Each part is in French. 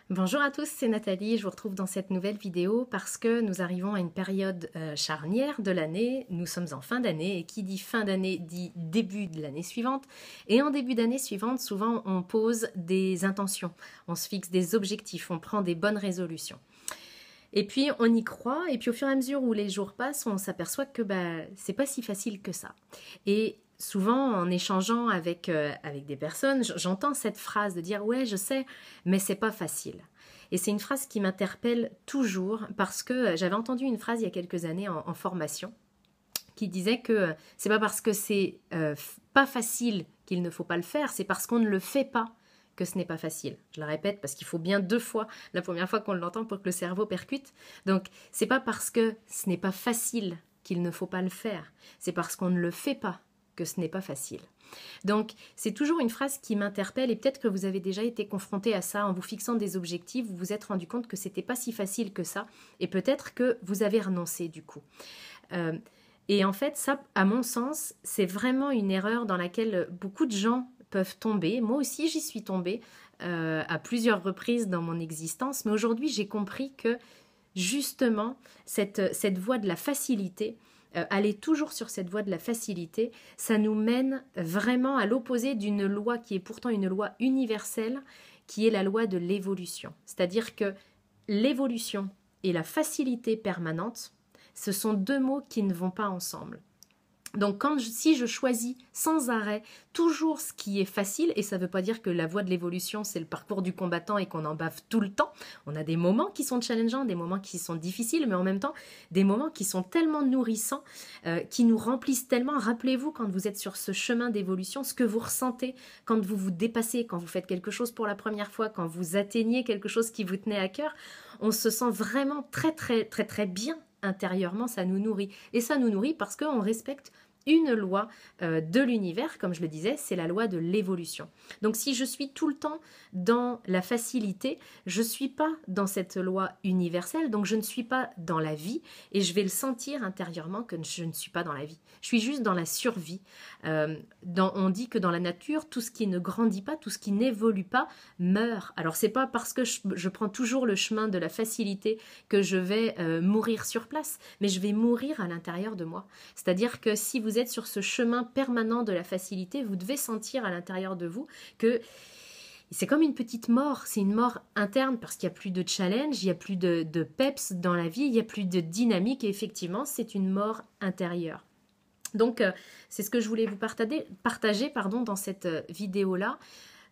Bonjour à tous, c'est Nathalie, je vous retrouve dans cette nouvelle vidéo parce que nous arrivons à une période charnière de l'année, nous sommes en fin d'année et qui dit fin d'année dit début de l'année suivante et en début d'année suivante souvent on pose des intentions, on se fixe des objectifs, on prend des bonnes résolutions. Et puis on y croit et puis au fur et à mesure où les jours passent on s'aperçoit que c'est pas si facile que ça. Et souvent, en échangeant avec des personnes, j'entends cette phrase de dire « ouais, je sais, mais c'est pas facile ». Et c'est une phrase qui m'interpelle toujours parce que j'avais entendu une phrase il y a quelques années en formation qui disait que c'est pas parce que c'est pas facile qu'il ne faut pas le faire, c'est parce qu'on ne le fait pas que ce n'est pas facile. Je le répète parce qu'il faut bien 2 fois la première fois qu'on l'entend pour que le cerveau percute. Donc, c'est pas parce que ce n'est pas facile qu'il ne faut pas le faire, c'est parce qu'on ne le fait pas que ce n'est pas facile. Donc, c'est toujours une phrase qui m'interpelle et peut-être que vous avez déjà été confronté à ça en vous fixant des objectifs, vous vous êtes rendu compte que c'était pas si facile que ça et peut-être que vous avez renoncé du coup. Et en fait, ça, à mon sens, c'est vraiment une erreur dans laquelle beaucoup de gens peuvent tomber. Moi aussi, j'y suis tombée à plusieurs reprises dans mon existence, mais aujourd'hui, j'ai compris que justement, cette voie de la facilité, aller toujours sur cette voie de la facilité, ça nous mène vraiment à l'opposé d'une loi qui est pourtant une loi universelle, qui est la loi de l'évolution. C'est-à-dire que l'évolution et la facilité permanente, ce sont 2 mots qui ne vont pas ensemble. Donc si je choisis sans arrêt toujours ce qui est facile, et ça ne veut pas dire que la voie de l'évolution c'est le parcours du combattant et qu'on en bave tout le temps, on a des moments qui sont challengeants, des moments qui sont difficiles, mais en même temps des moments qui sont tellement nourrissants, qui nous remplissent tellement. Rappelez-vous quand vous êtes sur ce chemin d'évolution, ce que vous ressentez quand vous vous dépassez, quand vous faites quelque chose pour la première fois, quand vous atteignez quelque chose qui vous tenait à cœur, on se sent vraiment très bien intérieurement, ça nous nourrit. Et ça nous nourrit parce qu'on respecte une loi de l'univers, comme je le disais, c'est la loi de l'évolution. Donc si je suis tout le temps dans la facilité, je ne suis pas dans cette loi universelle, donc je ne suis pas dans la vie et je vais le sentir intérieurement que je ne suis pas dans la vie. Je suis juste dans la survie. On dit que dans la nature, tout ce qui ne grandit pas, tout ce qui n'évolue pas, meurt. Alors c'est pas parce que je prends toujours le chemin de la facilité que je vais mourir sur place, mais je vais mourir à l'intérieur de moi. C'est-à-dire que si vous êtes sur ce chemin permanent de la facilité, vous devez sentir à l'intérieur de vous que c'est comme une petite mort, c'est une mort interne parce qu'il n'y a plus de challenge, il n'y a plus de peps dans la vie, il n'y a plus de dynamique et effectivement, c'est une mort intérieure. Donc, c'est ce que je voulais vous partager dans cette vidéo-là.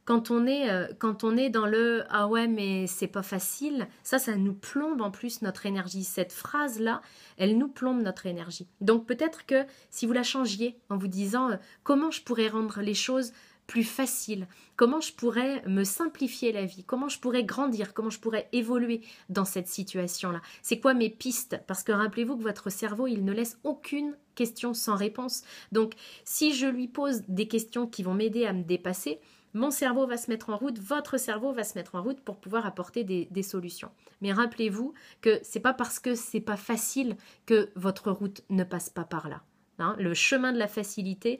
Quand on est dans le « ah ouais, mais c'est pas facile », ça nous plombe en plus notre énergie. Cette phrase-là, elle nous plombe notre énergie. Donc peut-être que si vous la changiez en vous disant « comment je pourrais rendre les choses plus faciles ? Comment je pourrais me simplifier la vie ? Comment je pourrais grandir ? Comment je pourrais évoluer dans cette situation-là ? C'est quoi mes pistes ? Parce que rappelez-vous que votre cerveau, il ne laisse aucune question sans réponse. Donc si je lui pose des questions qui vont m'aider à me dépasser, mon cerveau va se mettre en route, votre cerveau va se mettre en route pour pouvoir apporter des solutions. Mais rappelez-vous que c'est pas parce que c'est pas facile que votre route ne passe pas par là. Hein, le chemin de la facilité,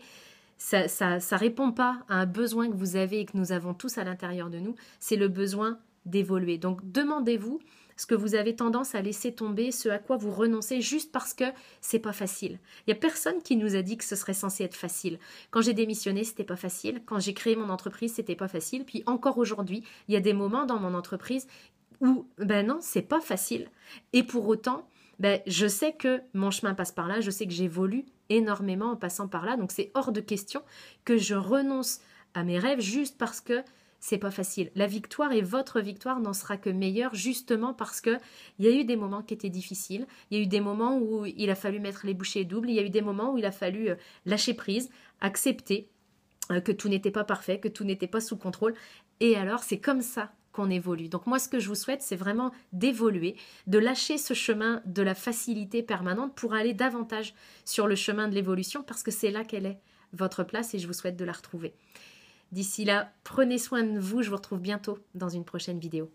ça répond pas à un besoin que vous avez et que nous avons tous à l'intérieur de nous, c'est le besoin d'évoluer. Donc demandez-vous ce que vous avez tendance à laisser tomber, ce à quoi vous renoncez juste parce que c'est pas facile. Il n'y a personne qui nous a dit que ce serait censé être facile. Quand j'ai démissionné, c'était pas facile. Quand j'ai créé mon entreprise, c'était pas facile. Puis encore aujourd'hui, il y a des moments dans mon entreprise où, non, c'est pas facile. Et pour autant, je sais que mon chemin passe par là, je sais que j'évolue énormément en passant par là. Donc c'est hors de question que je renonce à mes rêves juste parce que c'est pas facile. La victoire et votre victoire n'en sera que meilleure justement parce que il y a eu des moments qui étaient difficiles, il y a eu des moments où il a fallu mettre les bouchées doubles, il y a eu des moments où il a fallu lâcher prise, accepter que tout n'était pas parfait, que tout n'était pas sous contrôle. Et alors, c'est comme ça qu'on évolue. Donc moi, ce que je vous souhaite, c'est vraiment d'évoluer, de lâcher ce chemin de la facilité permanente pour aller davantage sur le chemin de l'évolution parce que c'est là qu'elle est, votre place, et je vous souhaite de la retrouver. D'ici là, prenez soin de vous, je vous retrouve bientôt dans une prochaine vidéo.